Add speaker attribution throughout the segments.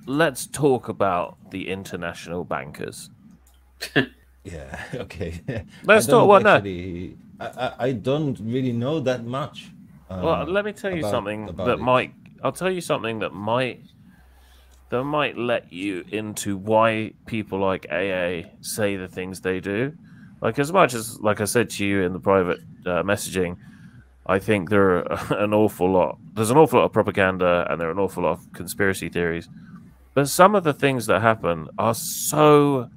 Speaker 1: let's talk about the international bankers.
Speaker 2: Yeah, okay. I
Speaker 1: Let's talk.
Speaker 2: don't
Speaker 1: Well, no.
Speaker 2: actually. I don't really know that much
Speaker 1: Well, let me tell you
Speaker 2: about
Speaker 1: something that
Speaker 2: it.
Speaker 1: might. I'll tell you something that might let you into why people like AA say the things they do. Like as much as, like I said to you in the private messaging, I think there are an awful lot. There's an awful lot of propaganda, and there are an awful lot of conspiracy theories. But some of the things that happen are so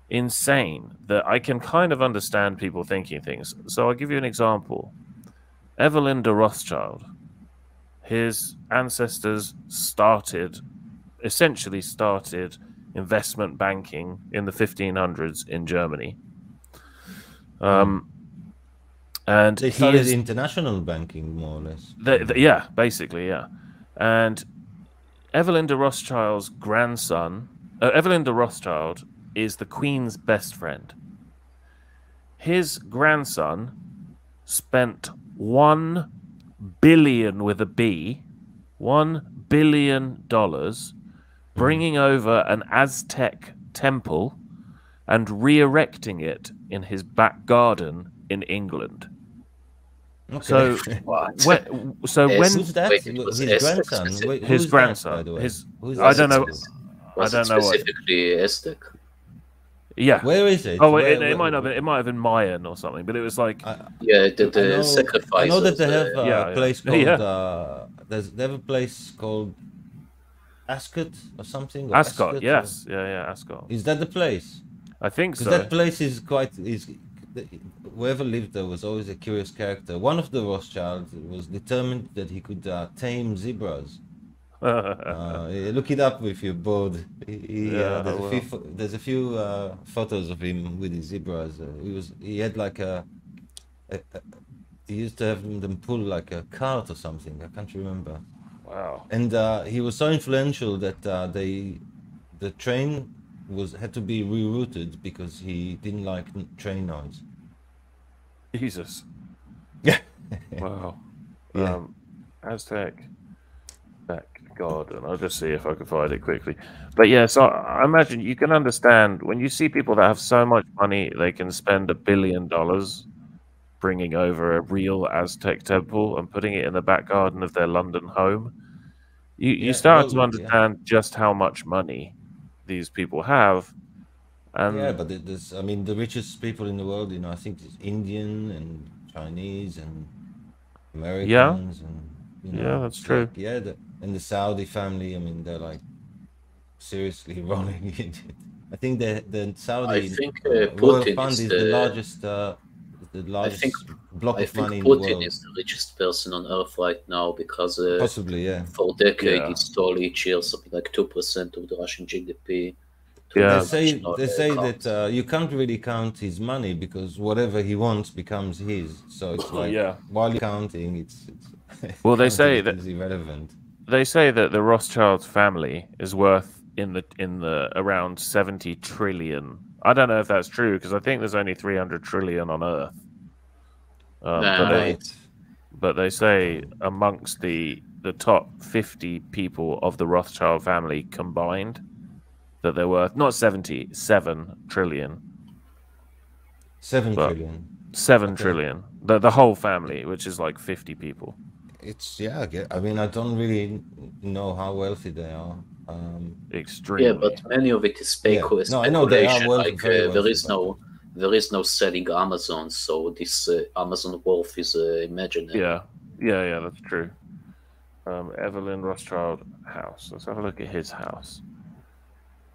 Speaker 1: insane that I can kind of understand people thinking things. So I'll give you an example. Evelyn de Rothschild, his ancestors essentially started investment banking in the 1500s in Germany.
Speaker 2: Mm.
Speaker 1: And
Speaker 2: They
Speaker 1: he
Speaker 2: started
Speaker 1: is,
Speaker 2: international banking, more or less.
Speaker 1: yeah, basically, yeah. And Evelyn de Rothschild's grandson, Evelyn de Rothschild is the Queen's best friend. His grandson spent 1 billion with a B, $1 billion
Speaker 2: Mm.
Speaker 1: bringing over an Aztec temple and re-erecting it in his back garden in England.
Speaker 2: Okay.
Speaker 1: So
Speaker 3: What?
Speaker 1: when
Speaker 2: Who's that?
Speaker 3: Wait, it was
Speaker 2: His
Speaker 3: Aztec
Speaker 2: grandson.
Speaker 3: specific?
Speaker 2: Who
Speaker 1: his
Speaker 2: is that, by
Speaker 1: grandson,
Speaker 2: the way?
Speaker 1: his
Speaker 2: Who is
Speaker 1: I
Speaker 3: Was
Speaker 2: that
Speaker 1: don't
Speaker 3: it
Speaker 1: know,
Speaker 2: people?
Speaker 1: I
Speaker 3: was it
Speaker 1: don't know what.
Speaker 3: specifically Aztec?
Speaker 1: Yeah.
Speaker 2: Where is it?
Speaker 1: Oh, it might have been, Mayan or something, but it was like,
Speaker 2: I,
Speaker 3: Yeah,
Speaker 2: I
Speaker 3: the
Speaker 2: know. I know that
Speaker 3: sacrifices.
Speaker 2: they have a
Speaker 1: yeah,
Speaker 2: place
Speaker 1: yeah,
Speaker 2: called.
Speaker 1: yeah,
Speaker 2: They have a place called Ascot or something, or
Speaker 1: Ascot.
Speaker 2: Ascot. Or,
Speaker 1: Yes, yeah, yeah, Ascot.
Speaker 2: is that the place?
Speaker 1: I think
Speaker 2: Because that
Speaker 1: so.
Speaker 2: place is quite is. Whoever lived there was always a curious character. One of the Rothschilds was determined that he could tame zebras. Look it up if you're bored.
Speaker 1: Yeah, I will.
Speaker 2: There's a few photos of him with his zebras. He had like a he used to have them pull like a cart or something. I can't remember.
Speaker 1: Wow.
Speaker 2: And he was so influential that the train had to be rerouted because he didn't like train noise.
Speaker 1: Jesus.
Speaker 2: Yeah,
Speaker 1: Wow.
Speaker 2: yeah.
Speaker 1: Aztec back garden. I'll just see if I can find it quickly. But yeah, so I imagine you can understand when you see people that have so much money, they can spend $1 billion bringing over a real Aztec temple and putting it in the back garden of their London home. You
Speaker 2: Yeah,
Speaker 1: start to
Speaker 2: well, yeah,
Speaker 1: understand just how much money these people have,
Speaker 2: yeah.
Speaker 1: and
Speaker 2: But there's, I mean, the richest people in the world, I think it's Indian and Chinese and
Speaker 1: yeah,
Speaker 2: Americans, and
Speaker 1: yeah, that's
Speaker 2: it's
Speaker 1: true.
Speaker 2: like, yeah, and the Saudi family. I mean, they're like seriously rolling in it. I think the
Speaker 3: I
Speaker 2: Saudi
Speaker 3: think
Speaker 2: royal
Speaker 3: Putin
Speaker 2: fund
Speaker 3: is
Speaker 2: is
Speaker 3: the.
Speaker 2: the
Speaker 3: I think
Speaker 2: largest block
Speaker 3: I
Speaker 2: of
Speaker 3: think
Speaker 2: money in the
Speaker 3: Putin
Speaker 2: world.
Speaker 3: is the richest person on earth right now because
Speaker 2: Possibly, yeah.
Speaker 3: for decades he
Speaker 1: Yeah,
Speaker 3: stole each year something like 2% of the Russian GDP to
Speaker 2: They
Speaker 1: yeah,
Speaker 2: say
Speaker 3: international
Speaker 2: they say that
Speaker 3: accounts.
Speaker 2: you can't really count his money because whatever he wants becomes his. So it's like
Speaker 1: yeah.
Speaker 2: while you're counting, it's
Speaker 1: Well,
Speaker 2: counting is irrelevant.
Speaker 1: they say that the Rothschild family is worth in the around 70 trillion. I don't know if that's true because I think there's only 300 trillion on Earth. But
Speaker 3: Nah,
Speaker 1: they
Speaker 2: Right.
Speaker 1: say amongst the top 50 people of the Rothschild family combined that they're worth not 70, 7 trillion,
Speaker 2: Seven
Speaker 1: but
Speaker 2: trillion.
Speaker 1: 7
Speaker 2: Okay.
Speaker 1: trillion. The whole family, which is like 50 people.
Speaker 2: It's yeah. I mean, I don't really know how wealthy they are.
Speaker 3: yeah, but
Speaker 1: Extremely.
Speaker 3: many of it is
Speaker 2: Yeah. No, I know they are
Speaker 3: speculation. Like
Speaker 2: very wealthy, but
Speaker 3: there is no selling Amazon, so this Amazon worth is imaginary.
Speaker 1: Yeah. Yeah, yeah, that's true. Evelyn Rothschild house. Let's have a look at his house.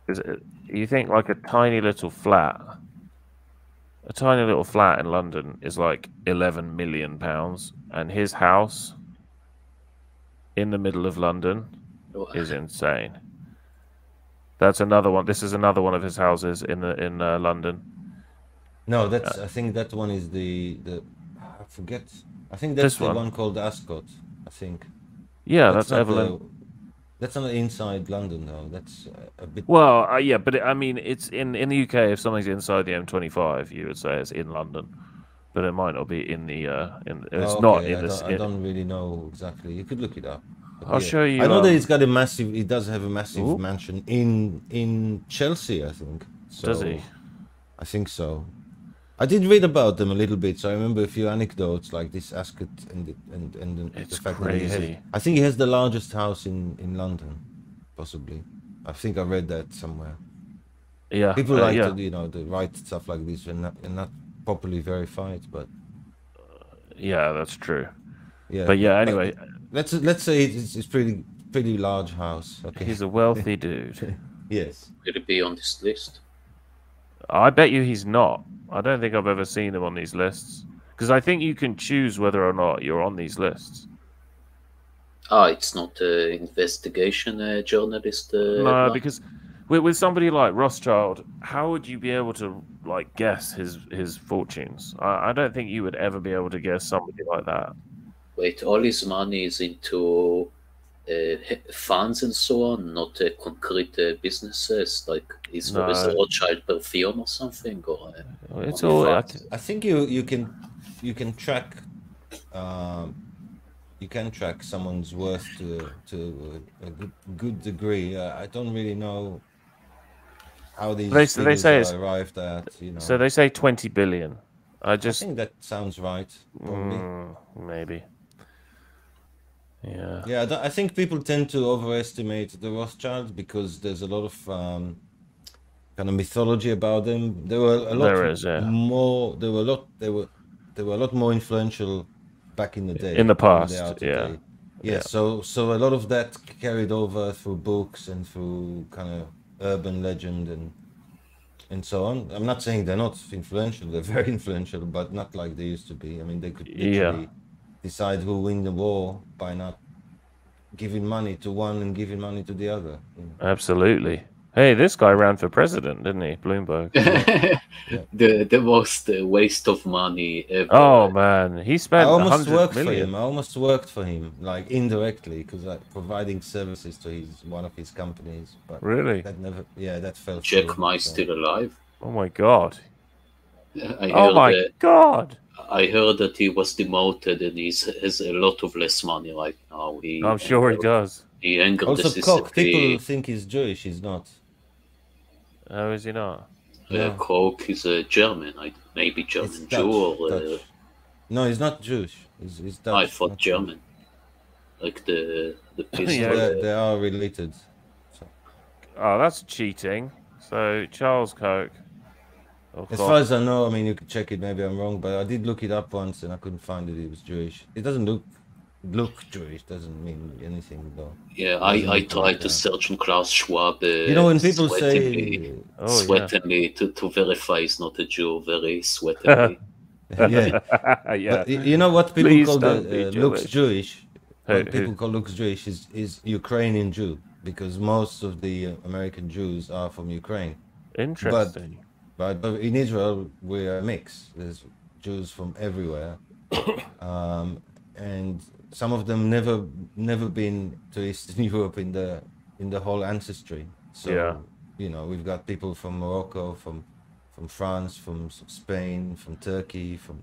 Speaker 1: Is it, you think like a tiny little flat in London is like £11 million, and his house in the middle of London is insane. That's another one. This is another one of his houses in London.
Speaker 2: no,
Speaker 1: Uh,
Speaker 2: I think that one is the I forget. I think that's
Speaker 1: this
Speaker 2: the
Speaker 1: one,
Speaker 2: one called Ascot. I think
Speaker 1: yeah,
Speaker 2: that's
Speaker 1: that's
Speaker 2: not
Speaker 1: Evelyn.
Speaker 2: the that's not inside London though. That's a bit.
Speaker 1: Well, yeah, but I mean, it's in the UK. If something's inside the M25, you would say it's in London, but it might not be in the in. It's
Speaker 2: Oh,
Speaker 1: not
Speaker 2: okay.
Speaker 1: in this.
Speaker 2: I don't really know exactly. You could look it up.
Speaker 1: I'll show you.
Speaker 2: I know that he's got a massive. He does have a massive
Speaker 1: Ooh.
Speaker 2: mansion in Chelsea, I think. So,
Speaker 1: Does he?
Speaker 2: I think so. I did read about them a little bit, so I remember a few anecdotes like this Ascot and the
Speaker 1: It's
Speaker 2: fact that he has.
Speaker 1: crazy.
Speaker 2: I think he has the largest house in London, possibly. I think I read that somewhere.
Speaker 1: Yeah.
Speaker 2: People like
Speaker 1: yeah.
Speaker 2: to write stuff like this and not properly verify it, but
Speaker 1: Yeah, that's true.
Speaker 2: yeah.
Speaker 1: But yeah, anyway,
Speaker 2: let's say it's pretty large house. Okay.
Speaker 1: he's a wealthy dude.
Speaker 2: Yes.
Speaker 3: Will he be on this list?
Speaker 1: I bet you he's not. I don't think I've ever seen him on these lists. Because I think you can choose whether or not you're on these lists.
Speaker 3: It's not an investigation journalist.
Speaker 1: No,
Speaker 3: headline?
Speaker 1: because with somebody like Rothschild, how would you be able to like guess his fortunes? I don't think you would ever be able to guess somebody like that.
Speaker 3: Wait, all his money is into funds and so on, not concrete businesses. Like is
Speaker 1: No.
Speaker 3: Rothschild perfume or something, or
Speaker 1: It's
Speaker 3: only
Speaker 1: all.
Speaker 3: funds?
Speaker 2: I think you can track you can track someone's worth to a good degree. I don't really know how these
Speaker 1: They
Speaker 2: figures
Speaker 1: say
Speaker 2: are
Speaker 1: it's,
Speaker 2: arrived at.
Speaker 1: so they say 20 billion. I
Speaker 2: I
Speaker 1: just
Speaker 2: think that sounds right. Probably.
Speaker 1: maybe. Yeah.
Speaker 2: Yeah, I think people tend to overestimate the Rothschilds because there's a lot of kind of mythology about them. There were a lot
Speaker 1: There is, yeah.
Speaker 2: more. There were a lot more influential back in the day.
Speaker 1: In the
Speaker 2: than they
Speaker 1: past,
Speaker 2: are
Speaker 1: yeah.
Speaker 2: today. Yeah. So a lot of that carried over through books and through kind of urban legend and so on. I'm not saying they're not influential. They're very influential, but not like they used to be. I mean, they could literally decide who win the war by not giving money to one and giving money to the other. You know?
Speaker 1: Absolutely. Hey, this guy ran for president, didn't he? Bloomberg.
Speaker 2: Yeah.
Speaker 3: The most waste of money ever.
Speaker 1: Oh man, he
Speaker 2: I
Speaker 1: spent
Speaker 2: almost
Speaker 1: 100
Speaker 2: worked for
Speaker 1: million.
Speaker 2: him. I almost worked for him, like indirectly, because providing services to one of his companies. But
Speaker 1: Really?
Speaker 2: that never, yeah, that fell
Speaker 3: Jack
Speaker 2: through.
Speaker 3: Ma is
Speaker 2: so.
Speaker 3: still alive.
Speaker 1: Oh my god.
Speaker 3: I
Speaker 1: Oh
Speaker 3: heard
Speaker 1: my god.
Speaker 3: I heard that he was demoted and he has a lot of less money right now.
Speaker 1: I'm sure he does.
Speaker 3: He angered
Speaker 2: Also,
Speaker 3: the
Speaker 2: Koch.
Speaker 3: CCP.
Speaker 2: People think he's Jewish. He's not.
Speaker 1: Oh, is he not?
Speaker 2: No.
Speaker 3: Koch is a German, maybe
Speaker 2: It's
Speaker 3: German
Speaker 2: Dutch,
Speaker 3: Jew or
Speaker 2: Dutch. No, he's not Jewish. He's Dutch.
Speaker 3: I thought
Speaker 2: not
Speaker 3: German, like the piece.
Speaker 1: Yeah.
Speaker 2: They are related. So.
Speaker 1: Oh, that's cheating. So Charles Koch.
Speaker 2: As far as I know, I mean, you could check it. Maybe I'm wrong, but I did look it up once and I couldn't find that he was Jewish. It doesn't look Jewish. Doesn't mean anything though.
Speaker 3: Yeah, I tried to search on Klaus Schwab.
Speaker 2: You know, when people say,
Speaker 3: sweatingly to verify he's not a Jew, very sweatingly.
Speaker 2: yeah,
Speaker 1: yeah.
Speaker 2: but you know what people
Speaker 1: Please
Speaker 2: call
Speaker 1: don't be
Speaker 2: looks Jewish. What
Speaker 1: Who?
Speaker 2: people call looks Jewish is Ukrainian Jew because most of the American Jews are from Ukraine.
Speaker 1: Interesting.
Speaker 2: But in Israel, we're a mix. There's Jews from everywhere, and some of them never been to Eastern Europe in the whole ancestry. So you know, we've got people from Morocco, from France, from Spain, from Turkey, from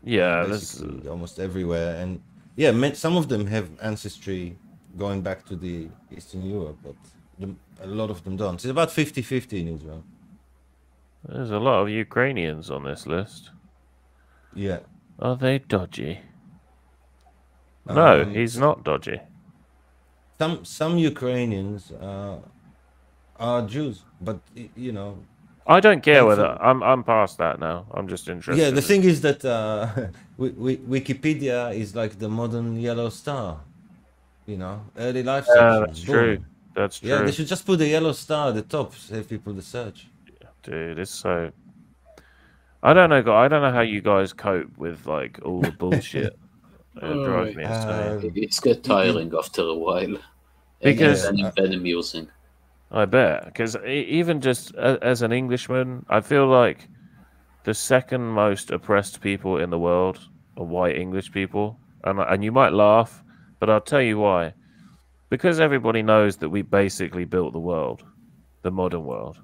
Speaker 2: basically almost everywhere. And yeah, some of them have ancestry going back to the Eastern Europe, but a lot of them don't. It's about 50-50 in Israel.
Speaker 1: There's a lot of Ukrainians on this list.
Speaker 2: Yeah.
Speaker 1: Are they dodgy? No, he's not dodgy.
Speaker 2: Some Ukrainians are Jews, but you know.
Speaker 1: I don't care whether I'm past that now. I'm just interested.
Speaker 2: Yeah, the thing is that Wikipedia is like the modern yellow star. You know, early life section.
Speaker 1: That's true. That's true.
Speaker 2: Yeah, they should just put a yellow star at the top, save people to search.
Speaker 1: Dude, it's so. I don't know how you guys cope with like all the bullshit. It drives me insane.
Speaker 3: It's get tiring after a while.
Speaker 1: Because
Speaker 3: and amusing.
Speaker 1: I bet, because even just as an Englishman, I feel like the second most oppressed people in the world are white English people, and you might laugh, but I'll tell you why. Because everybody knows that we basically built the world, the modern world.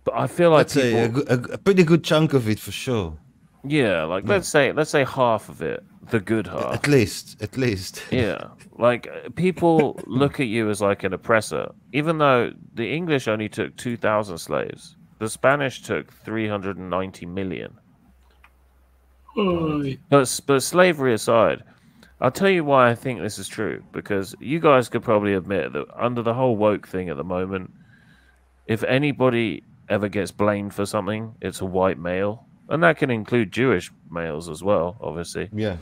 Speaker 1: But I feel like
Speaker 2: that's a pretty good chunk of it for sure.
Speaker 1: Yeah, like
Speaker 2: Yeah.
Speaker 1: let's say half of it, the good
Speaker 2: At
Speaker 1: half.
Speaker 2: least, at least.
Speaker 1: Yeah, like people look at you as like an oppressor, even though the English only took 2,000 slaves. The Spanish took 390 million.
Speaker 2: Right.
Speaker 1: But slavery aside, I'll tell you why I think this is true. Because you guys could probably admit that under the whole woke thing at the moment, if anybody ever gets blamed for something, it's a white male, and that can include Jewish males as well, obviously.
Speaker 2: Yeah.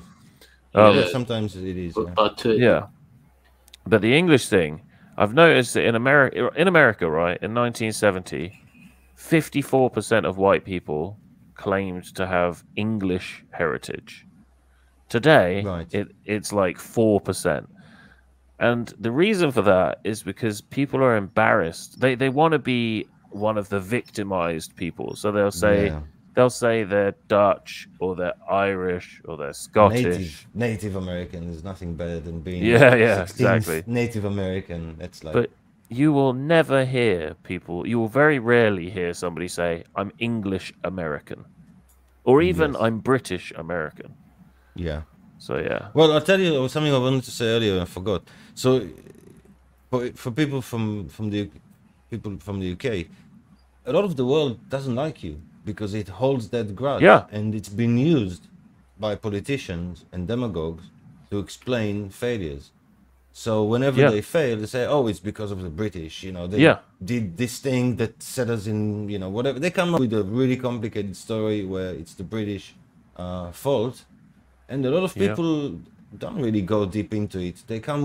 Speaker 2: Yeah.
Speaker 3: Yeah,
Speaker 2: Sometimes it is. Yeah.
Speaker 3: but
Speaker 1: Yeah, but the English thing, I've noticed that in America, right, in 1970, 54% of white people claimed to have English heritage. Today,
Speaker 2: Right.
Speaker 1: it's like 4%. And the reason for that is because people are embarrassed. They want to be one of the victimized people. So
Speaker 2: Yeah.
Speaker 1: they'll say they're Dutch or they're Irish or they're Scottish.
Speaker 2: Native American is nothing better than being
Speaker 1: Yeah, yeah,
Speaker 2: 16th
Speaker 1: exactly.
Speaker 2: Native American. That's like,
Speaker 1: But you will never hear people, you will very rarely hear somebody say, I'm English American, or even
Speaker 2: yes.
Speaker 1: I'm British American.
Speaker 2: Yeah.
Speaker 1: So, yeah.
Speaker 2: Well, I'll tell you something I wanted to say earlier. I forgot. So, for people from the people from the UK, a lot of the world doesn't like you because it holds that grudge,
Speaker 1: Yeah.
Speaker 2: and it's been used by politicians and demagogues to explain failures. So whenever
Speaker 1: Yeah.
Speaker 2: they fail, they say, "Oh, it's because of the British. You know, they
Speaker 1: Yeah.
Speaker 2: did this thing that set us in. You know, whatever." They come up with a really complicated story where it's the British fault, and a lot of
Speaker 1: Yeah.
Speaker 2: people don't really go deep into it. They come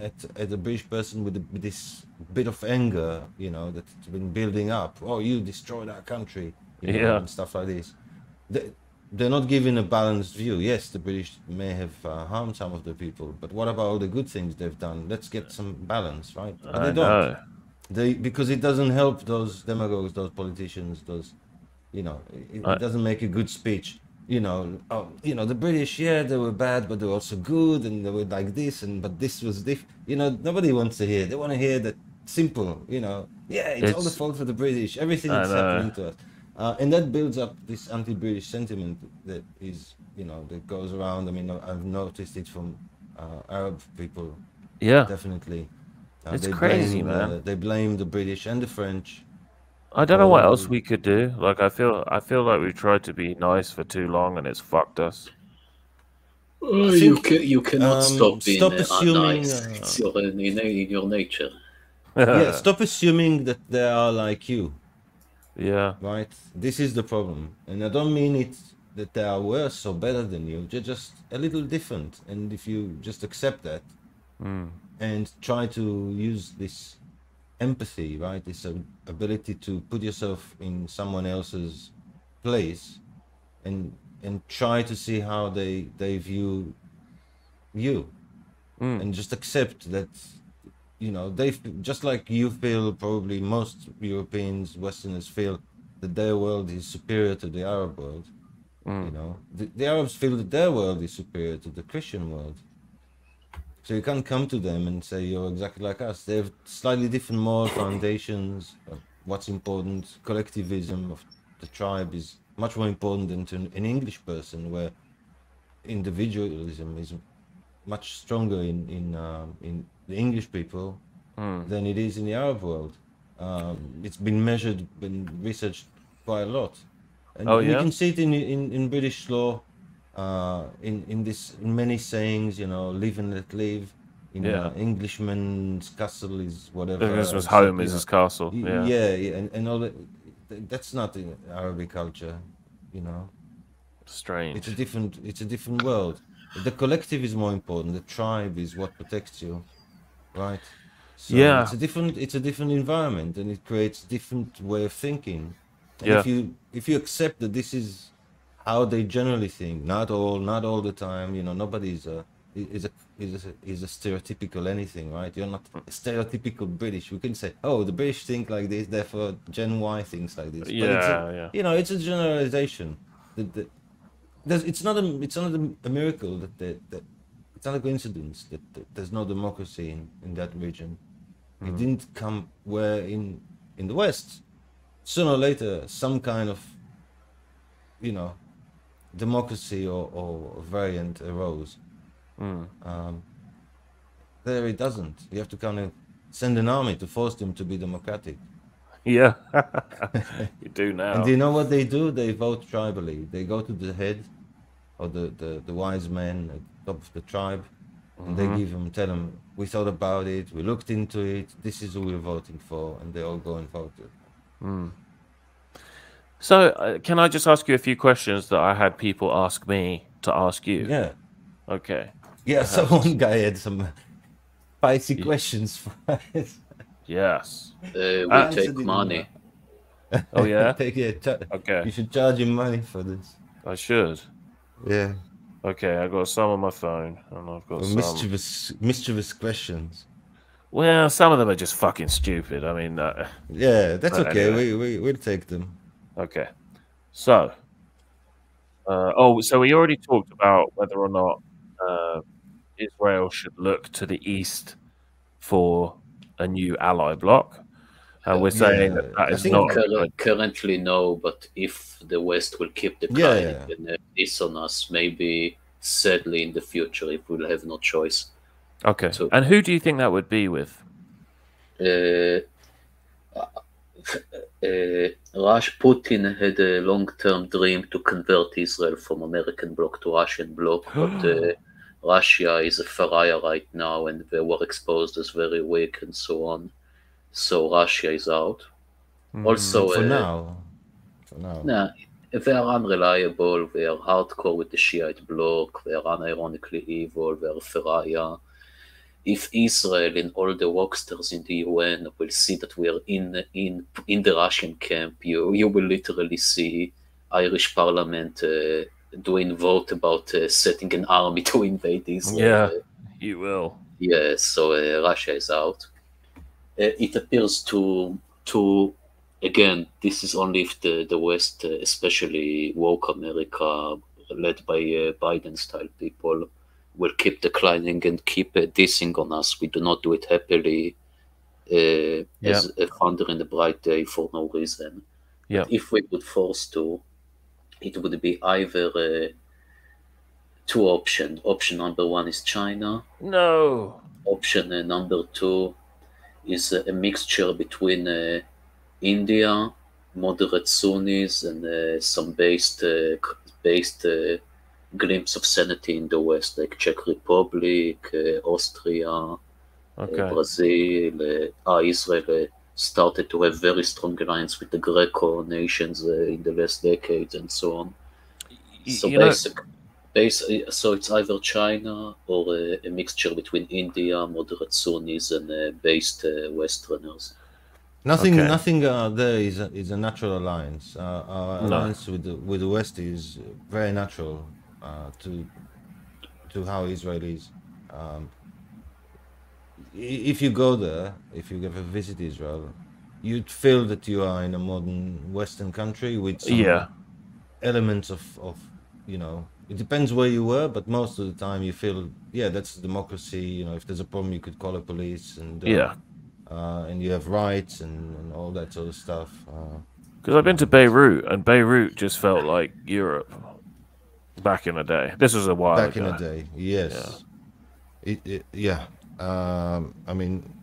Speaker 2: at the British person with this bit of anger, you know, that's been building up. Oh, you destroyed our country, you know,
Speaker 1: Yeah.
Speaker 2: and stuff like this. They, they're not giving a balanced view. Yes, the British may have harmed some of the people, but what about all the good things they've done? Let's get some balance, right? But
Speaker 1: I
Speaker 2: they don't.
Speaker 1: know.
Speaker 2: They, because it doesn't help those demagogues, those politicians, those, you know,
Speaker 1: I,
Speaker 2: it doesn't make a good speech. You know, oh, you know, the British, yeah, they were bad, but they were also good, and they were like this, and but this was diff. You know, nobody wants to hear. They want to hear that simple. You know, yeah, it's all the
Speaker 1: it's,
Speaker 2: fault for the British. Everything
Speaker 1: I
Speaker 2: that's
Speaker 1: know.
Speaker 2: happening to us, and that builds up this anti-British sentiment that is, you know, that goes around. I mean, I've noticed it from Arab people,
Speaker 1: Yeah.
Speaker 2: definitely.
Speaker 1: It's crazy, man.
Speaker 2: They blame the British and the French
Speaker 1: I don't know what else
Speaker 2: for
Speaker 1: we could do. Like I feel like we've tried to be nice for too long and it's fucked us.
Speaker 2: I think
Speaker 3: you cannot stop being
Speaker 2: stop assuming
Speaker 3: nice. It's your in your nature.
Speaker 2: yeah, stop assuming that they are like you,
Speaker 1: Yeah.
Speaker 2: right? This is the problem, and I don't mean it that they are worse or better than you. They're just a little different, and if you just accept that
Speaker 1: Mm.
Speaker 2: and try to use this empathy, right, this ability to put yourself in someone else's place, and try to see how they view you,
Speaker 1: Mm.
Speaker 2: and just accept that, you know, they just like you feel, probably most Europeans, Westerners feel that their world is superior to the Arab world. You
Speaker 1: Mm.
Speaker 2: know, the Arabs feel that their world is superior to the Christian world. So you can't come to them and say you're exactly like us. They have slightly different moral foundations of what's important. Collectivism of the tribe is much more important than to an English person, where individualism is much stronger in the English people
Speaker 1: Mm.
Speaker 2: than it is in the Arab world. It's been measured, been researched quite a lot,
Speaker 1: Oh
Speaker 2: and we
Speaker 1: yeah?
Speaker 2: can see it in British law, in many sayings. You know, live and let live. In
Speaker 1: Yeah.
Speaker 2: Englishman's castle is whatever.
Speaker 1: Christmas
Speaker 2: So,
Speaker 1: home
Speaker 2: you
Speaker 1: is
Speaker 2: know,
Speaker 1: his castle. Yeah.
Speaker 2: yeah, yeah, and all that. That's not in Arabic culture. You know,
Speaker 1: Strange.
Speaker 2: it's a different world. The collective is more important. The tribe is what protects you, right? So
Speaker 1: Yeah.
Speaker 2: it's a different environment, and it creates different way of thinking. And
Speaker 1: Yeah.
Speaker 2: if you accept that this is how they generally think, not all the time, you know, nobody's is a is a stereotypical anything, right? You're not a stereotypical British. We can say, oh, the British think like this, therefore Gen Y thinks like this. But it's a,
Speaker 1: Yeah, yeah.
Speaker 2: you know, it's a generalization. That it's not a miracle that it's not a coincidence that there's no democracy in that region. It didn't come where in the West. Sooner or later, some kind of, you know, democracy or variant arose. There it doesn't. You have to kind of send an army to force them to be democratic.
Speaker 1: Yeah, you do now.
Speaker 2: And do you know what they do? They vote tribally. They go to the head or the wise men at the top of the tribe, and they tell them, we thought about it, we looked into it, this is who we're voting for, and they all go and vote it.
Speaker 1: So, can I just ask you a few questions that I had people ask me to ask you?
Speaker 2: Yeah.
Speaker 1: Okay.
Speaker 2: Yeah, so one guy had some spicy questions for us.
Speaker 1: Yes.
Speaker 3: We take money.
Speaker 1: Oh, yeah?
Speaker 2: Okay. You should charge him money for this.
Speaker 1: I should.
Speaker 2: Yeah.
Speaker 1: Okay, I got some on my phone, and I've got some
Speaker 2: mischievous questions.
Speaker 1: Well, some of them are just fucking stupid. I mean,
Speaker 2: yeah, that's okay.
Speaker 1: Anyway.
Speaker 2: We'll take them.
Speaker 1: Okay. So, so we already talked about whether or not Israel should look to the east for a new ally bloc. And we're saying that is not
Speaker 3: currently no, but if the West will keep declining and this on us, maybe sadly in the future, if we'll have no choice.
Speaker 1: Okay. And who do you think that would be with?
Speaker 3: Putin had a long-term dream to convert Israel from American bloc to Russian bloc, but Russia is a pariah right now, and they were exposed as very weak and so on. So Russia is out. Also,
Speaker 2: for now.
Speaker 3: Nah, they are unreliable. They are hardcore with the Shiite bloc. They are unironically evil. They are pariah. If Israel and all the woksters in the UN will see that we are in the Russian camp, you will literally see Irish Parliament doing vote about setting an army to invade Israel.
Speaker 1: Yeah, you will.
Speaker 3: Yeah, so Russia is out. It appears to again, this is only if the West, especially woke America, led by Biden-style people, will keep declining and keep dissing on us. We do not do it happily as a thunder in the bright day for no reason. But if we would force to, it would be either two options. Option number one is China.
Speaker 1: No.
Speaker 3: Option number two is a mixture between India, moderate Sunnis, and some based glimpse of sanity in the West, like Czech Republic, Austria, Brazil. Israel started to have very strong alliance with the Greco nations in the last decades and so on. So so it's either China or a mixture between India, moderate Sunnis, and based Westerners.
Speaker 2: Nothing there is a natural alliance. Our alliance with the West is very natural to how Israel is. If you go there, if you ever visit Israel, you'd feel that you are in a modern Western country with some elements of it depends where you were, but most of the time you feel that's democracy. If there's a problem, you could call the police, and and you have rights and all that sort of stuff.
Speaker 1: Because I've been to Beirut, and Beirut just felt like Europe back in the day. This was a while ago.
Speaker 2: Back in the day, yes. I mean,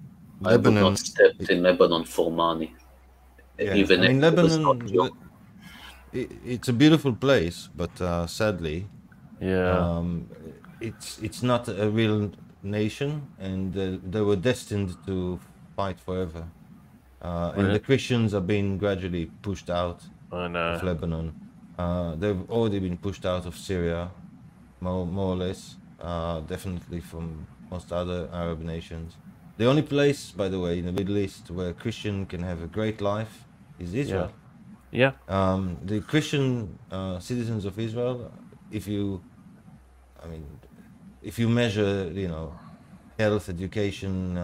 Speaker 3: I would not step in Lebanon for money. Even
Speaker 2: Lebanon, it's a beautiful place, but sadly, it's not a real nation, and they were destined to fight forever. And the Christians are being gradually pushed out of Lebanon. They've already been pushed out of Syria, more or less, definitely from most other Arab nations. The only place, by the way, in the Middle East where a Christian can have a great life is Israel.
Speaker 1: Yeah.
Speaker 2: The Christian citizens of Israel, if you measure, health, education,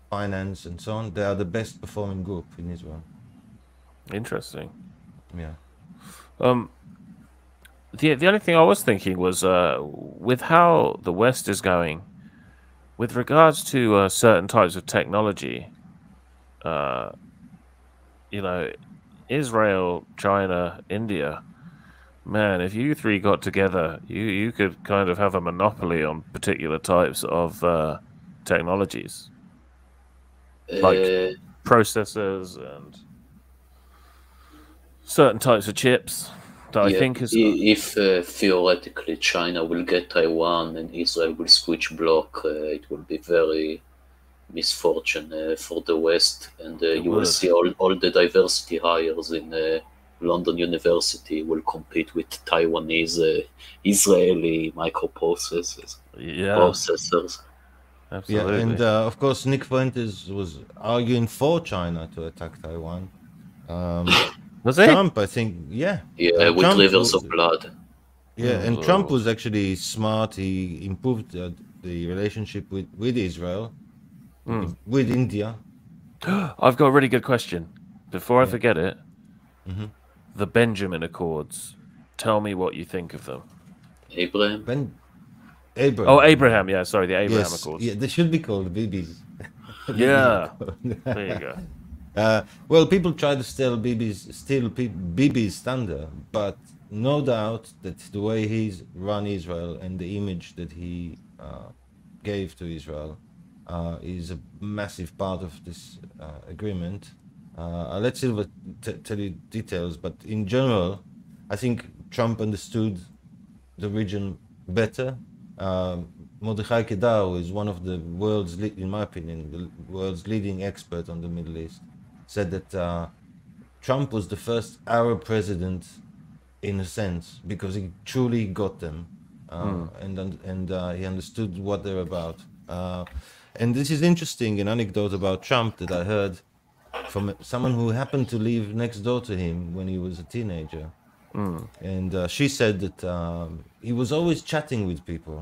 Speaker 2: finance, and so on, they are the best performing group in Israel.
Speaker 1: Interesting.
Speaker 2: Yeah.
Speaker 1: The only thing I was thinking was with how the West is going, with regards to certain types of technology, Israel, China, India, Man, if you three got together, you could kind of have a monopoly on particular types of technologies, like
Speaker 3: Uh,
Speaker 1: processors and certain types of chips that I
Speaker 3: yeah,
Speaker 1: think is.
Speaker 3: if theoretically China will get Taiwan and Israel will switch block, it will be very misfortune for the West, and
Speaker 1: It
Speaker 3: you will
Speaker 1: would.
Speaker 3: see all the diversity hires in London University will compete with Taiwanese, Israeli microprocessors.
Speaker 1: Yeah,
Speaker 3: Processors.
Speaker 2: Yeah,
Speaker 1: absolutely.
Speaker 2: and of course, Nick Fuentes was arguing for China to attack Taiwan.
Speaker 1: Was it?
Speaker 2: Trump, I think, yeah,
Speaker 3: Yeah, with
Speaker 2: Trump,
Speaker 3: rivers of blood.
Speaker 2: yeah, and Trump
Speaker 1: Oh.
Speaker 2: was actually smart. He improved the relationship with Israel, with India.
Speaker 1: I've got a really good question. Before I
Speaker 2: Yeah.
Speaker 1: forget it,
Speaker 2: Mhm.
Speaker 1: the Benjamin Accords. Tell me what you think of them.
Speaker 3: Abraham.
Speaker 2: Ben
Speaker 1: Oh,
Speaker 2: Abraham.
Speaker 1: Abraham. Yeah, sorry, the Abraham
Speaker 2: Yes,
Speaker 1: Accords.
Speaker 2: yeah, they should be called Bibis. Bibi's
Speaker 1: Yeah,
Speaker 2: Accord.
Speaker 1: there you go.
Speaker 2: Well, people try to steal Bibi's thunder, but no doubt that the way he's run Israel and the image that he gave to Israel is a massive part of this agreement. I'll let Silva tell you details, but in general, I think Trump understood the region better. Mordechai Kedar is one of the world's, in my opinion, the world's leading expert on the Middle East, said that Trump was the first Arab president, in a sense, because he truly got them, and he understood what they're about. And this is interesting, an anecdote about Trump that I heard from someone who happened to live next door to him when he was a teenager. And she said that he was always chatting with people.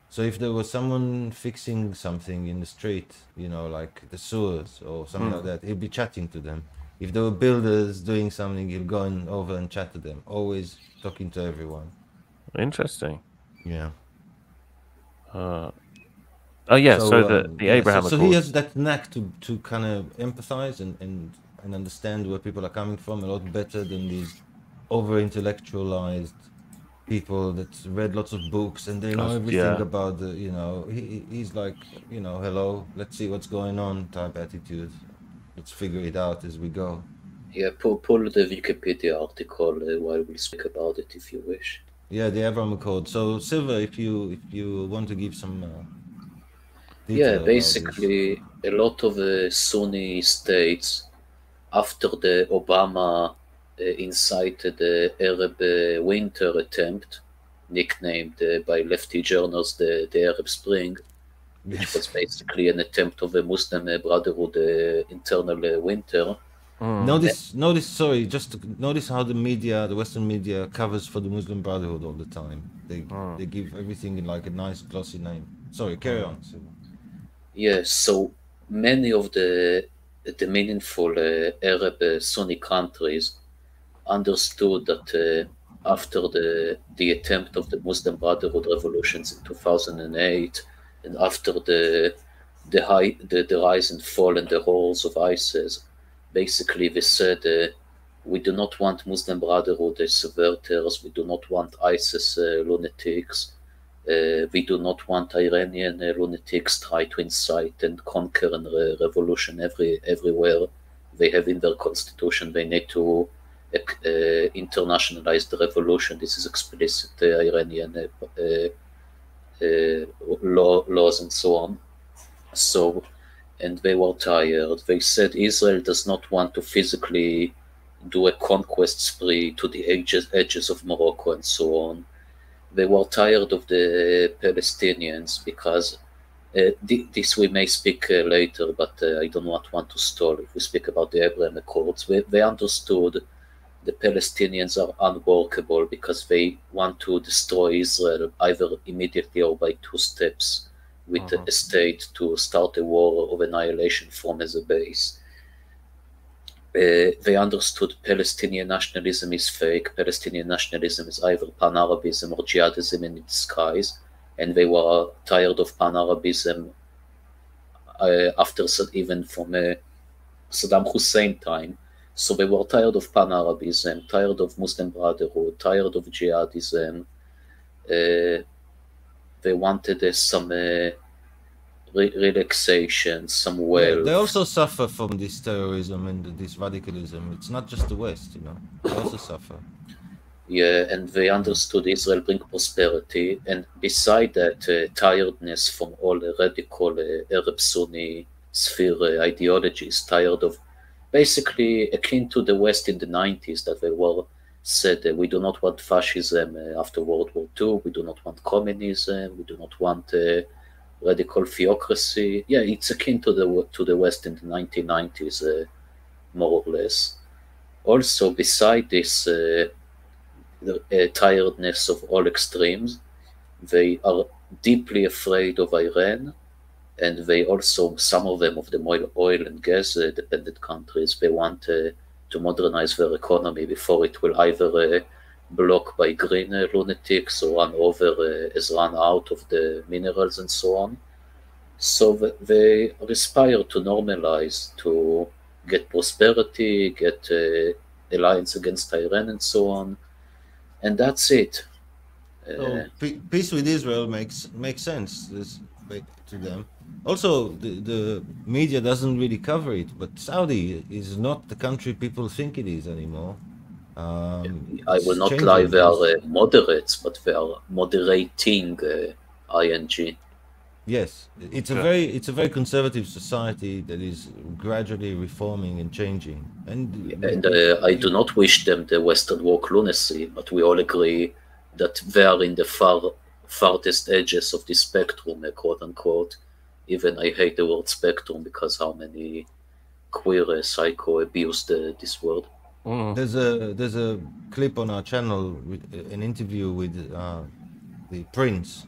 Speaker 2: So if there was someone fixing something in the street, like the sewers or something like that, he'd be chatting to them. If there were builders doing something, he'll go over and chat to them, always talking to everyone.
Speaker 1: Interesting.
Speaker 2: Yeah.
Speaker 1: Oh yeah, so the
Speaker 2: Yeah,
Speaker 1: Abraham
Speaker 2: so he has
Speaker 1: Accords.
Speaker 2: that knack to kind of empathize and understand where people are coming from a lot better than these over intellectualized people that read lots of books and they know everything
Speaker 1: Yeah,
Speaker 2: about he's like, hello, let's see what's going on type attitude. Let's figure it out as we go.
Speaker 3: Yeah, pull the Wikipedia article while we speak about it if you wish.
Speaker 2: Yeah, the Abraham Accord. So Silva, if you want to give some
Speaker 3: Yeah,
Speaker 2: detail about this.
Speaker 3: basically, a lot of Sunni states, after the Obama incited Arab winter attempt, nicknamed by lefty journals the Arab Spring, which
Speaker 2: Yes.
Speaker 3: was basically an attempt of a Muslim Brotherhood internal winter.
Speaker 2: Notice. Sorry, just notice how the Western media covers for the Muslim Brotherhood all the time. They give everything in like a nice glossy name. Sorry, carry on. Silva.
Speaker 3: Yes, so many of the meaningful Arab Sunni countries understood that after the attempt of the Muslim Brotherhood revolutions in 2008, and after the rise and fall and the horrors of ISIS, basically they said we do not want Muslim Brotherhood as subverters, we do not want ISIS lunatics. We do not want Iranian lunatics try to incite and conquer and revolution everywhere they have in their constitution. They need to internationalize the revolution. This is explicit Iranian laws and so on. So, and they were tired. They said Israel does not want to physically do a conquest spree to the edges of Morocco and so on. They were tired of the Palestinians because this we may speak later, but I don't want to stall. If we speak about the Abraham Accords, they understood the Palestinians are unworkable because they want to destroy Israel either immediately or by two steps with a state to start a war of annihilation from as a base. They understood Palestinian nationalism is fake. Palestinian nationalism is either pan-Arabism or jihadism in disguise, and they were tired of pan-Arabism after even from Saddam Hussein time. So they were tired of Pan-Arabism, tired of Muslim Brotherhood, tired of jihadism. They wanted some relaxation, some wealth.
Speaker 2: Yeah, they also suffer from this terrorism and this radicalism. It's not just the West, you know. They also suffer.
Speaker 3: Yeah, and they understood Israel bring prosperity, and beside that, tiredness from all the radical Arab Sunni sphere ideologies, tired of basically akin to the West in the 90s, that they were said we do not want fascism after World War II, we do not want communism, we do not want radical theocracy. Yeah, it's akin to the West in the 1990s, more or less. Also, beside this tiredness of all extremes, they are deeply afraid of Iran, and they also, some of them, of the oil and gas dependent countries, they want to modernize their economy before it will either block by green lunatics or run over as run out of the minerals and so on. So they aspire to normalize, to get prosperity, get alliance against Iran and so on, and that's it.
Speaker 2: So peace with Israel makes sense to them. Also, the media doesn't really cover it, but Saudi is not the country people think it is anymore.
Speaker 3: I will not lie, they are moderates, but they are moderating ing.
Speaker 2: Yes, it's a very conservative society that is gradually reforming and changing. And
Speaker 3: I do not wish them the Western woke lunacy, but we all agree that they are in the farthest edges of the spectrum, quote unquote. Even I hate the word spectrum because how many queer psycho abused this word.
Speaker 2: There's a clip on our channel, an interview with the Prince,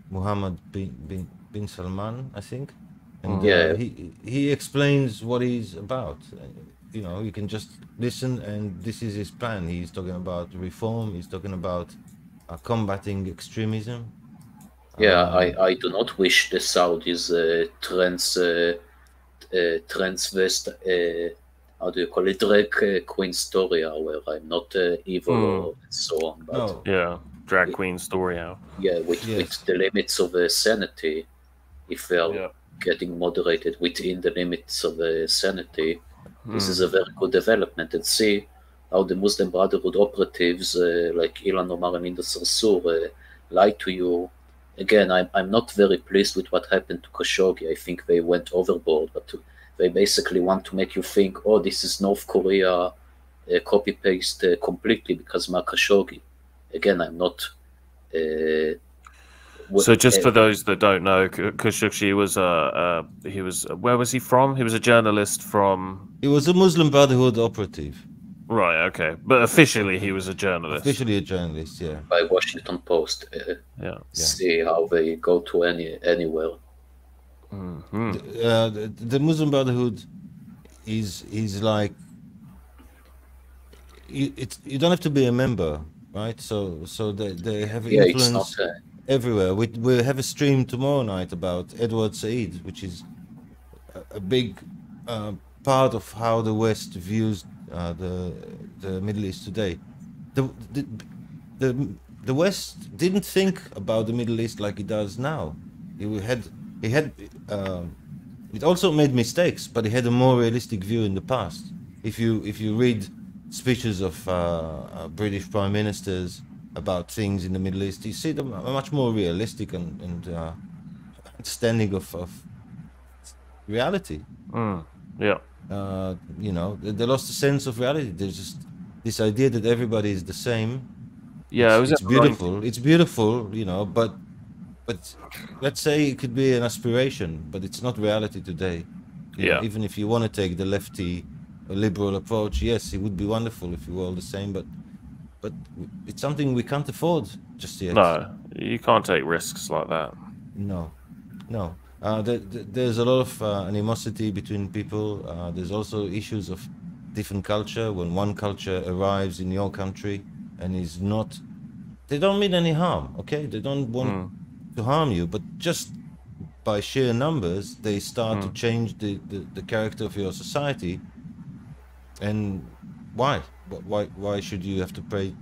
Speaker 2: Muhammad bin Salman, I think, and he explains what he's about. You know, you can just listen, and this is his plan. He's talking about reform. He's talking about combating extremism.
Speaker 3: Yeah, I do not wish the Saudis transvest, how do you call it, drag queen story where I'm not evil or so on. But
Speaker 2: No.
Speaker 1: Yeah, drag queen story out.
Speaker 3: Yeah, with the limits of sanity, if they are getting moderated within the limits of sanity, this is a very good development. And see how the Muslim Brotherhood operatives like Ilan Omar and Inda Sarsour lie to you. Again, I'm not very pleased with what happened to Khashoggi. I think they went overboard, but they basically want to make you think, oh, this is North Korea copy-paste completely because Ma Khashoggi. Again, I'm not...
Speaker 1: So just for those that don't know, Khashoggi was he was, where was he from? He was a journalist from...
Speaker 2: He was a Muslim Brotherhood operative.
Speaker 1: Right, okay. But officially he was a journalist.
Speaker 2: Officially a journalist, yeah.
Speaker 3: By Washington Post. See how they go to anywhere.
Speaker 2: The Muslim Brotherhood is like... You don't have to be a member, right? So they have influence everywhere. We have a stream tomorrow night about Edward Said, which is a big part of how the West views the Middle East today. The West didn't think about the Middle East like it does now. It also made mistakes, but it had a more realistic view in the past. If you read speeches of British prime ministers about things in the Middle East, you see them a much more realistic and understanding of reality. You know, they lost a sense of reality. There's just this idea that everybody is the same.
Speaker 1: Yeah,
Speaker 2: it's beautiful. It's beautiful, you know, but let's say it could be an aspiration, but it's not reality today. You know, even if you want to take the lefty liberal approach, yes, it would be wonderful if we were all the same, but it's something we can't afford just yet.
Speaker 1: No, you can't take risks like that.
Speaker 2: No. There's a lot of animosity between people. There's also issues of different culture. When one culture arrives in your country and is not, they don't mean any harm, okay? They don't want to harm you, but just by sheer numbers, they start to change the character of your society. And why? Why should you have to pay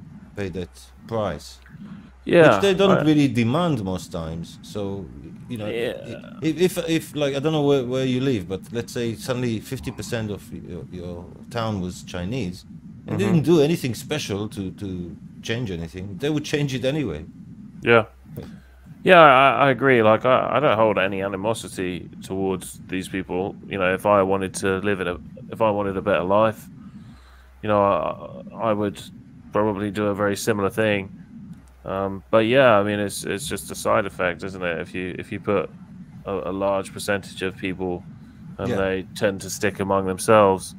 Speaker 2: that price? Which they
Speaker 1: Yeah,
Speaker 2: don't really demand most times. So
Speaker 1: yeah.
Speaker 2: if like I don't know where you live, but let's say suddenly 50% of your town was Chinese, and they didn't do anything special to change anything, they would change it anyway.
Speaker 1: Yeah. Yeah, I agree. Like, I don't hold any animosity towards these people. If I wanted to live if I wanted a better life, I would probably do a very similar thing. But yeah, I mean, it's just a side effect, isn't it? If you put a large percentage of people and
Speaker 2: Yeah.
Speaker 1: they tend to stick among themselves,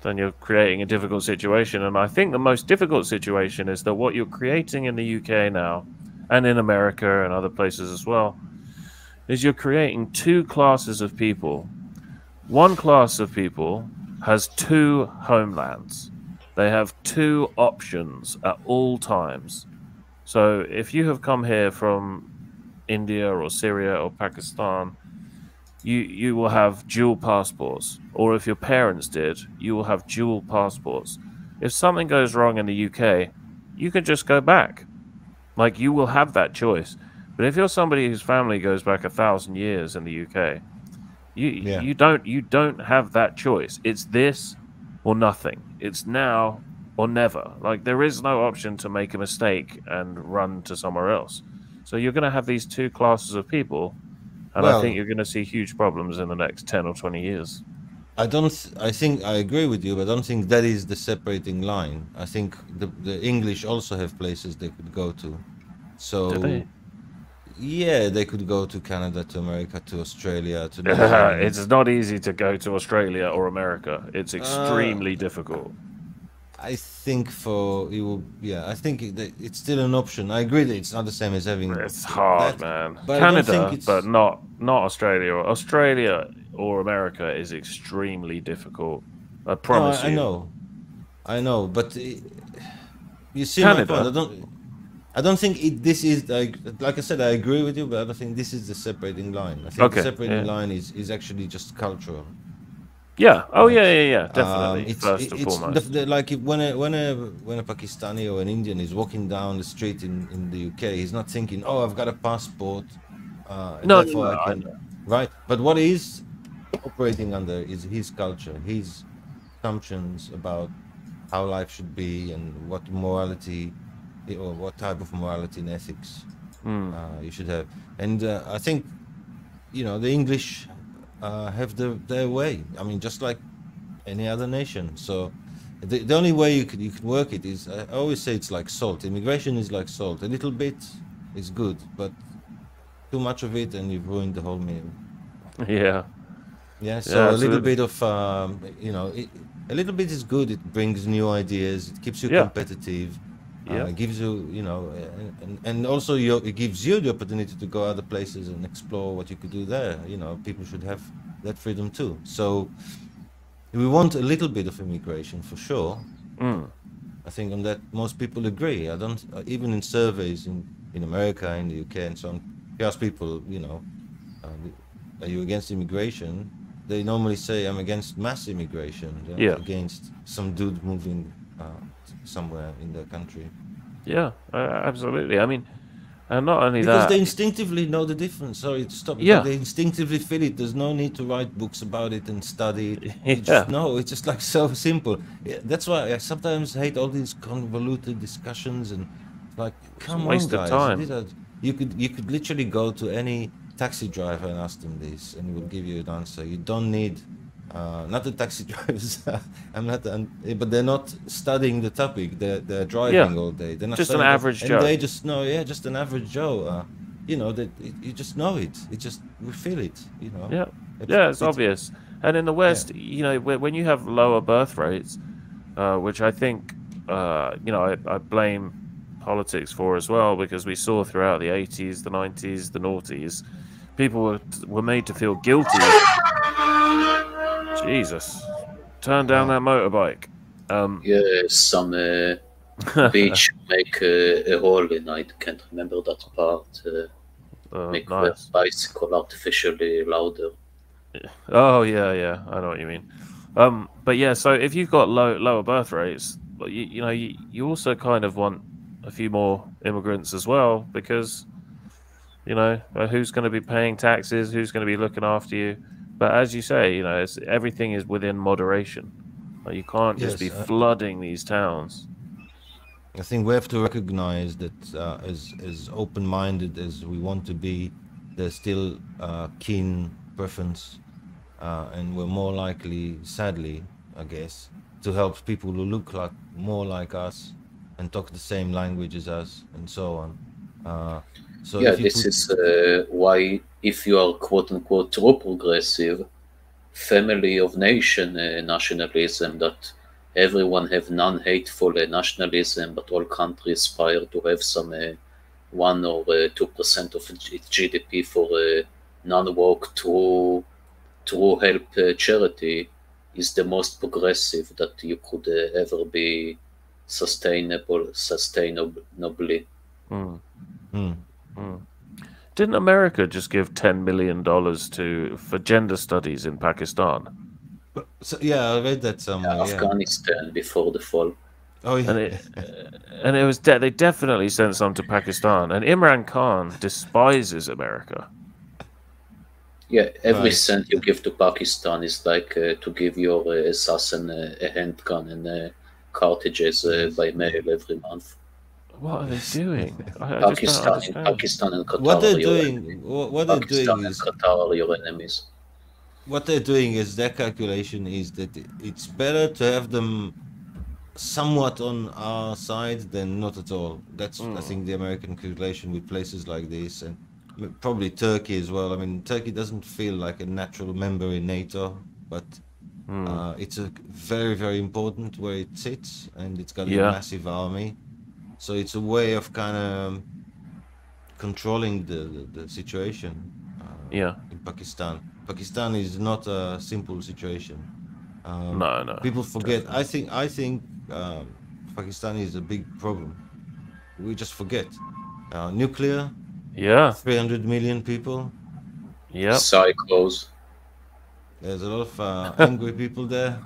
Speaker 1: then you're creating a difficult situation. And I think the most difficult situation is that what you're creating in the UK now, and in America and other places as well, is you're creating two classes of people. One class of people has two homelands. They have two options at all times. So if you have come here from India or Syria or Pakistan, you will have dual passports. Or if your parents did, you will have dual passports. If something goes wrong in the UK, you can just go back. Like, you will have that choice. But if you're somebody whose family goes back 1,000 years in the UK, you
Speaker 2: Yeah.
Speaker 1: you don't have that choice. It's this or nothing. It's now or never. Like, there is no option to make a mistake and run to somewhere else. So you're going to have these two classes of people, and I think
Speaker 2: Well,
Speaker 1: you're going to see huge problems in the next 10 or 20 years.
Speaker 2: I don't. I think I agree with you, but I don't think that is the separating line. I think the English also have places they could go to.
Speaker 1: Do
Speaker 2: So
Speaker 1: they?
Speaker 2: yeah, they could go to Canada, to America, to Australia, to New Zealand.
Speaker 1: It's not easy to go to Australia or America. It's
Speaker 2: Uh,
Speaker 1: extremely difficult.
Speaker 2: I think for you, yeah, I think it's still an option. I agree that it's not the same as having
Speaker 1: It's hard,
Speaker 2: that,
Speaker 1: man.
Speaker 2: but I don't think
Speaker 1: Canada, but
Speaker 2: it's.
Speaker 1: not Australia. Australia or America is extremely difficult. I
Speaker 2: No,
Speaker 1: promise
Speaker 2: I
Speaker 1: you.
Speaker 2: know, I know, but you see my point.
Speaker 1: Canada.
Speaker 2: I don't think this is like I said. I agree with you, but I don't think this is the separating line. I think the
Speaker 1: Okay.
Speaker 2: separating
Speaker 1: Yeah.
Speaker 2: line is actually just cultural,
Speaker 1: Yeah. Oh
Speaker 2: right?
Speaker 1: yeah, yeah, yeah. Definitely. First and
Speaker 2: It's
Speaker 1: foremost.
Speaker 2: like if when a Pakistani or an Indian is walking down the street in the UK, he's not thinking, "Oh, I've got a passport, and
Speaker 1: No, no,
Speaker 2: therefore
Speaker 1: no.
Speaker 2: I
Speaker 1: I
Speaker 2: can,"
Speaker 1: know.
Speaker 2: right? But what he's operating under is his culture, his assumptions about how life should be and what morality or what type of morality and ethics
Speaker 1: Hmm.
Speaker 2: you should have. And I think the English have their way. I mean, just like any other nation. So the only way you can work it is I always say it's like salt. Immigration is like salt. A little bit is good, but too much of it and you've ruined the whole meal.
Speaker 1: Yeah.
Speaker 2: Yeah.
Speaker 1: Yeah.
Speaker 2: So a little
Speaker 1: Absolutely.
Speaker 2: bit of a little bit is good. It brings new ideas. It keeps you
Speaker 1: Yeah.
Speaker 2: competitive.
Speaker 1: Yeah.
Speaker 2: Gives you, and also it gives you the opportunity to go other places and explore what you could do there. People should have that freedom too. So we want a little bit of immigration for sure.
Speaker 1: Mm.
Speaker 2: I think on that most people agree. I don't even in surveys in America, in the UK, and so on. You ask people, are you against immigration? They normally say I'm against mass immigration. They're not
Speaker 1: Yeah.
Speaker 2: against some dude moving somewhere in their country.
Speaker 1: Yeah. Absolutely. I mean, and not only
Speaker 2: Because they
Speaker 1: that.
Speaker 2: instinctively know the difference. Sorry to stop, but
Speaker 1: Yeah.
Speaker 2: they instinctively feel it. There's no need to write books about it and study it. You just
Speaker 1: Yeah.
Speaker 2: know. It's just like so simple. Yeah, that's why I sometimes hate all these convoluted discussions and like,
Speaker 1: It's a
Speaker 2: come on,
Speaker 1: waste of
Speaker 2: guys.
Speaker 1: time.
Speaker 2: You could literally go to any taxi driver and ask them this, and he will give you an answer. You don't need. Not the taxi drivers. I'm not, but they're not studying the topic. They're
Speaker 1: Yeah.
Speaker 2: driving all day. They're not
Speaker 1: Just an
Speaker 2: studying that,
Speaker 1: average
Speaker 2: and
Speaker 1: Joe.
Speaker 2: they just know. Yeah, just an average Joe. That you just know it. It just we feel it.
Speaker 1: Yeah.
Speaker 2: It's
Speaker 1: Yeah. It's
Speaker 2: it's
Speaker 1: obvious. And in the
Speaker 2: yeah.
Speaker 1: West, when you have lower birth rates, which I think, I blame politics for as well, because we saw throughout the 80s, the 90s, the noughties, people were made to feel guilty. Jesus, turn down
Speaker 2: Yeah.
Speaker 1: that motorbike.
Speaker 3: Yeah, some beach make a hole in. I can't remember that part. Make their
Speaker 1: Nice.
Speaker 3: bicycle artificially louder.
Speaker 1: Oh yeah, yeah, I know what you mean. But yeah, so if you've got lower birth rates, you also kind of want a few more immigrants as well, because who's going to be paying taxes, who's going to be looking after you. But as you say, everything is within moderation. Like, you can't just be
Speaker 2: Yes,
Speaker 1: flooding these towns.
Speaker 2: I think we have to recognize that as open-minded as we want to be, there's still keen preference, and we're more likely, sadly, I guess, to help people who look like more like us and talk the same language as us, and so on. So
Speaker 3: Yeah,
Speaker 2: if you
Speaker 3: this
Speaker 2: put,
Speaker 3: is why, if you are quote unquote true progressive, family of nation nationalism, that everyone have non-hateful nationalism, but all countries aspire to have some 1 or 2% of its GDP for non-work true help charity, is the most progressive that you could ever be sustainably.
Speaker 1: Mm,
Speaker 2: hmm.
Speaker 1: mm. Didn't America just give $10 million for gender studies in Pakistan?
Speaker 2: So yeah, I read that somewhere. Yeah.
Speaker 3: Afghanistan before the fall.
Speaker 2: Oh yeah.
Speaker 1: And it was they definitely sent some to Pakistan. And Imran Khan despises America.
Speaker 3: Yeah, every
Speaker 2: Right.
Speaker 3: cent you give to Pakistan is like to give your assassin a handgun and cartridges
Speaker 2: Yes.
Speaker 3: by mail every month.
Speaker 1: What are they
Speaker 2: Yes.
Speaker 1: doing? I just don't understand.
Speaker 3: Pakistan and
Speaker 2: What
Speaker 3: Qatar
Speaker 2: they're
Speaker 3: are your
Speaker 2: doing,
Speaker 3: enemy.
Speaker 2: what they're
Speaker 3: Pakistan
Speaker 2: doing
Speaker 3: and
Speaker 2: is
Speaker 3: Qatar are your enemies.
Speaker 2: what they're doing is their calculation is that it's better to have them somewhat on our side than not at all. That's, I
Speaker 1: Mm,
Speaker 2: think, the American calculation with places like this, and probably Turkey as well. I mean, Turkey doesn't feel like a natural member in NATO, but
Speaker 1: mm,
Speaker 2: it's a very, very important where it sits, and it's got a
Speaker 1: yeah,
Speaker 2: massive army. So it's a way of kind of controlling the situation
Speaker 1: yeah.
Speaker 2: in Pakistan. Pakistan is not a simple situation.
Speaker 1: No, no,
Speaker 2: People forget.
Speaker 1: definitely.
Speaker 2: I think Pakistan is a big problem. We just forget. Nuclear,
Speaker 1: Yeah,
Speaker 2: 300 million people.
Speaker 1: yep.
Speaker 3: Psychos.
Speaker 2: There's a lot of angry people there.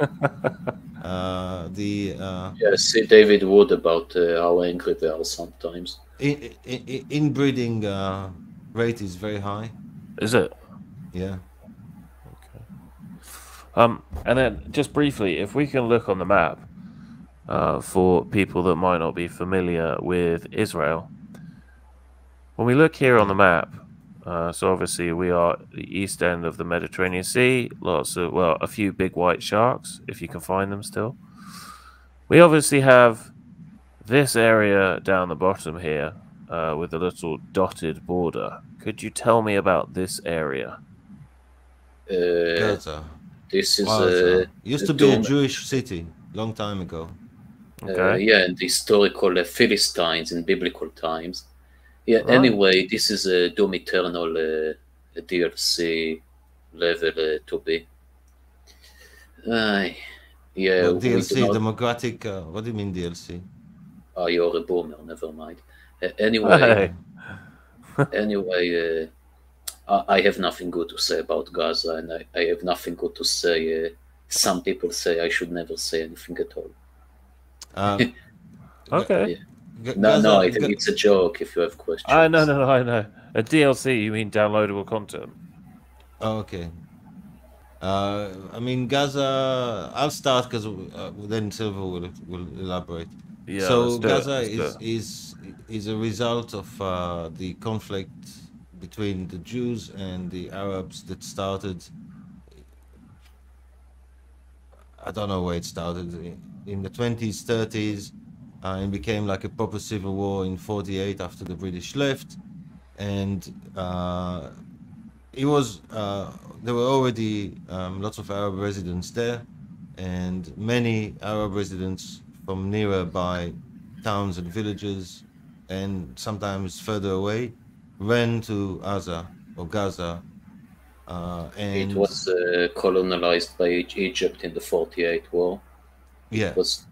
Speaker 2: The
Speaker 3: Yeah, see David Wood about how angry they are sometimes.
Speaker 2: inbreeding rate is very high.
Speaker 1: Is it?
Speaker 2: Yeah.
Speaker 1: Okay. And then just briefly, if we can look on the map, for people that might not be familiar with Israel, when we look here on
Speaker 2: Yeah.
Speaker 1: the map, so obviously we are at the east end of the Mediterranean Sea. Lots of, well, a few big white sharks, if you can find them still. We obviously have this area down the bottom here, with a little dotted border. Could you tell me about this area?
Speaker 3: Uh,
Speaker 2: Gaza.
Speaker 3: this is
Speaker 2: Gaza used
Speaker 3: a
Speaker 2: to be a
Speaker 3: doom.
Speaker 2: Jewish city long time ago.
Speaker 1: Okay.
Speaker 3: Yeah, and the historical Philistines in biblical times. Yeah,
Speaker 1: Right.
Speaker 3: anyway, this is a Doom Eternal DLC level to be. Uh, yeah,
Speaker 2: What
Speaker 3: we do
Speaker 2: DLC?
Speaker 3: not.
Speaker 2: Democratic? What do you mean DLC?
Speaker 3: Oh, you're a boomer, never mind. Anyway,
Speaker 2: Yeah.
Speaker 1: Hey.
Speaker 3: anyway, I have nothing good to say about Gaza, and I have nothing good to say. Some people say I should never say anything at all.
Speaker 2: Uh, Ga-
Speaker 1: Okay.
Speaker 3: Yeah. No, no,
Speaker 2: Gaza.
Speaker 3: I think it's a joke if you have
Speaker 1: I no
Speaker 3: questions.
Speaker 1: no no I know. A DLC, you mean downloadable content?
Speaker 2: Oh, okay. I mean Gaza. I'll start because then Silver will elaborate.
Speaker 1: Yeah, let's
Speaker 2: So
Speaker 1: do it.
Speaker 2: Gaza
Speaker 1: Let's do it.
Speaker 2: is a result of the conflict between the Jews and the Arabs that started. I don't know where it started in the 20s, 30s, and became like a proper civil war in 48 after the British left, and it was there were already lots of Arab residents there, and many Arab residents from nearby towns and villages, and sometimes further away, ran to Gaza,
Speaker 3: It
Speaker 2: and
Speaker 3: was colonized by Egypt in the 48 war. It
Speaker 2: yeah,
Speaker 3: was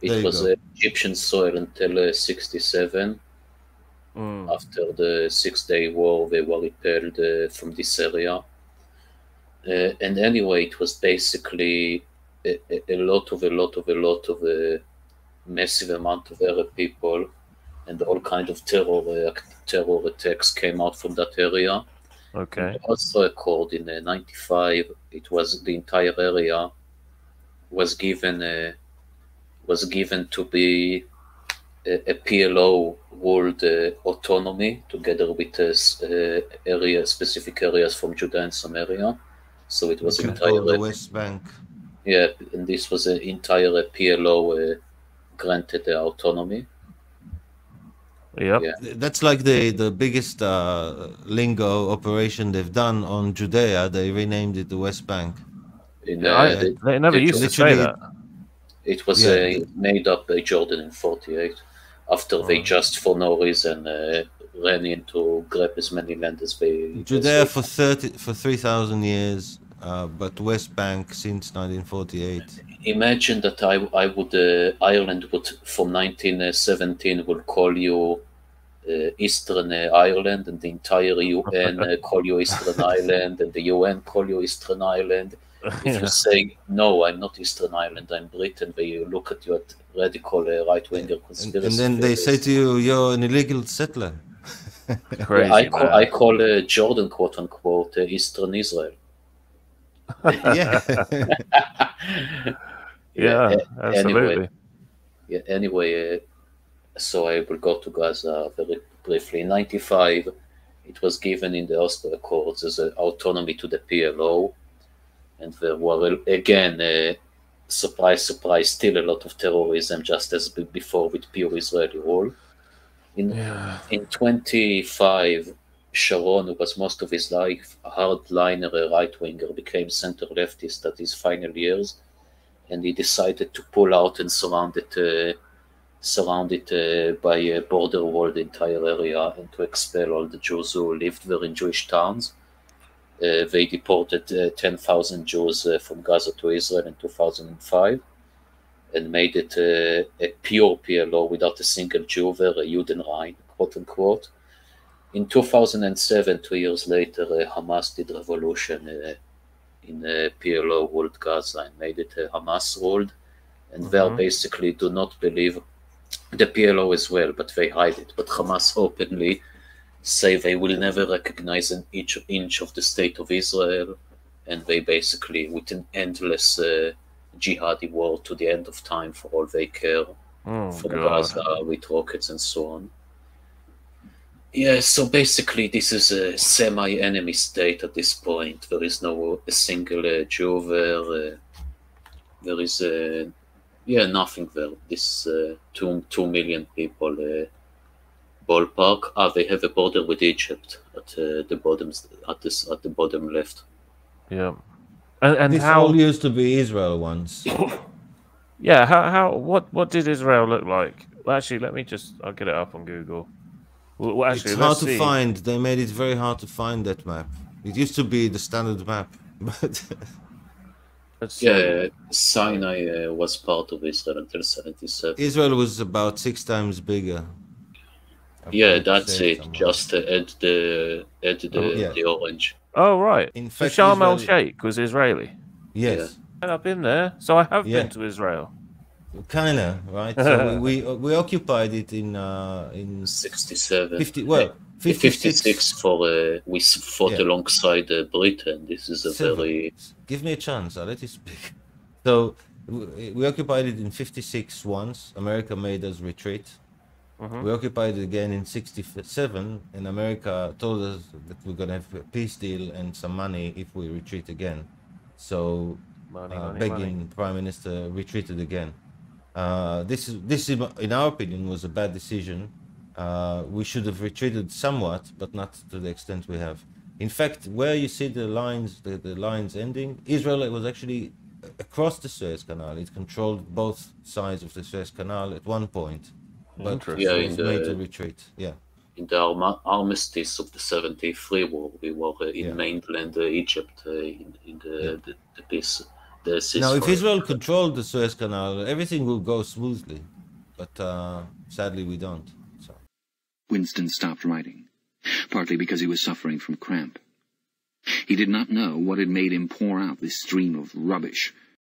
Speaker 2: there
Speaker 3: it
Speaker 2: you
Speaker 3: was
Speaker 2: go.
Speaker 3: Egyptian soil until 67.
Speaker 1: Mm,
Speaker 3: After the 6 Day War, they were repelled from this area. And anyway, it was basically a lot of massive amount of Arab people, and all kind of terror attacks came out from that area. In
Speaker 1: Okay.
Speaker 3: the Oslo Accord in '95, it was the entire area was given to be a PLO ruled autonomy together with specific areas from Judea and Samaria. So it
Speaker 2: We
Speaker 3: was
Speaker 2: can
Speaker 3: entire
Speaker 2: call the West Bank.
Speaker 3: yeah, and this was an entire PLO granted autonomy.
Speaker 1: Yep.
Speaker 3: Yeah,
Speaker 2: That's like the biggest lingo operation they've done on Judea. They renamed it the West Bank.
Speaker 3: in
Speaker 1: Yeah, they never
Speaker 3: the
Speaker 1: used to say
Speaker 2: Literally,
Speaker 1: that.
Speaker 3: it was
Speaker 2: yeah.
Speaker 3: made up by Jordan in '48 after they just for no reason ran in to grab as many land as
Speaker 2: Judea
Speaker 3: they
Speaker 2: for 3,000 years, but West Bank since 1948.
Speaker 3: imagine that I would Ireland would from 1917 would call you Eastern Ireland, and the entire UN call you Eastern Ireland, and the UN call you Eastern Ireland. If you
Speaker 1: Yeah.
Speaker 3: say no, I'm not Eastern Ireland, I'm Britain, they look at you at radical right-winger
Speaker 2: And
Speaker 3: conspiracy
Speaker 2: then they say
Speaker 3: theories.
Speaker 2: to you, "You're an illegal settler."
Speaker 3: Yeah,
Speaker 1: Crazy
Speaker 3: I
Speaker 1: man.
Speaker 3: call Jordan quote unquote Eastern Israel.
Speaker 2: Yeah.
Speaker 3: Yeah.
Speaker 1: Yeah,
Speaker 3: Anyway,
Speaker 1: absolutely.
Speaker 3: so I will go to Gaza very briefly. In '95, it was given in the Oslo Accords as an autonomy to the PLO, and there were again, surprise, surprise, still a lot of terrorism, just as before with pure Israeli rule. In
Speaker 1: Yeah.
Speaker 3: in '25, Sharon, who was most of his life a hardliner, a right winger, became center leftist at his final years, and he decided to pull out and surround it by a border wall, the entire area, and to expel all the Jews who lived there in Jewish towns. They deported 10,000 Jews from Gaza to Israel in 2005 and made it a pure PLO without a single Jew there, a Judenrein, quote unquote. In 2007, 2 years later, Hamas did revolution in PLO ruled Gaza and made it Hamas ruled. And they basically do not believe the PLO as well, but they hide it. But Hamas openly say they will never recognize an inch of the state of Israel, and they basically, with an endless jihadi war to the end of time for all they care,
Speaker 1: Oh
Speaker 3: from
Speaker 1: God.
Speaker 3: Gaza with rockets and so on. Yeah, so basically, this is a semi-enemy state at this point. There is no a single Jew there. There is nothing there. This 2 million people ballpark. They have a border with Egypt at the bottom at the bottom left.
Speaker 1: Yeah. And
Speaker 2: This
Speaker 1: how?
Speaker 2: all used to be Israel once.
Speaker 1: Yeah. How? What did Israel look like? Well, actually, I'll get it up on Google. Well, actually,
Speaker 2: It's
Speaker 1: let's
Speaker 2: hard to
Speaker 1: see.
Speaker 2: find. They made it very hard to find that map. It used to be the standard map, but
Speaker 1: Let's see.
Speaker 3: Sinai was part of Israel until '77.
Speaker 2: Israel was about 6 times bigger. I
Speaker 3: Yeah,
Speaker 2: forgot to
Speaker 3: that's
Speaker 2: say
Speaker 3: it.
Speaker 2: somewhere.
Speaker 3: Just add
Speaker 2: Yeah.
Speaker 3: the orange.
Speaker 1: Oh right.
Speaker 2: In
Speaker 1: So
Speaker 2: fact,
Speaker 1: Sharm el
Speaker 2: Israel.
Speaker 1: Sheikh was Israeli.
Speaker 3: Yeah.
Speaker 2: Yes.
Speaker 1: And I've been there, so I have
Speaker 2: Yeah.
Speaker 1: been to Israel.
Speaker 2: Kinda right. So we occupied it in
Speaker 3: 67.
Speaker 2: 50. Well,
Speaker 3: 56
Speaker 2: 56.
Speaker 3: for we fought
Speaker 2: Yeah.
Speaker 3: alongside Britain. This is a very
Speaker 2: Give me a chance. I'll let you speak. So we occupied it in 56 once. America made us retreat. We occupied it again in 67, and America told us that we're going to have a peace deal and some money if we retreat again. So Begin, Prime Minister, retreated again. This in our opinion, was a bad decision. We should have retreated somewhat, but not to the extent we have. In fact, where you see the lines ending, Israel was actually across the Suez Canal. It controlled both sides of the Suez Canal at one point, but it was made to retreat. Yeah.
Speaker 3: In the armistice of the '73 war, we were in mainland Egypt in the peace.
Speaker 2: Now, if Israel controlled the Suez Canal, everything will go smoothly, but sadly we don't. So.
Speaker 4: Winston stopped writing, partly because he was suffering from cramp. He did not know what had made him pour out this stream of rubbish,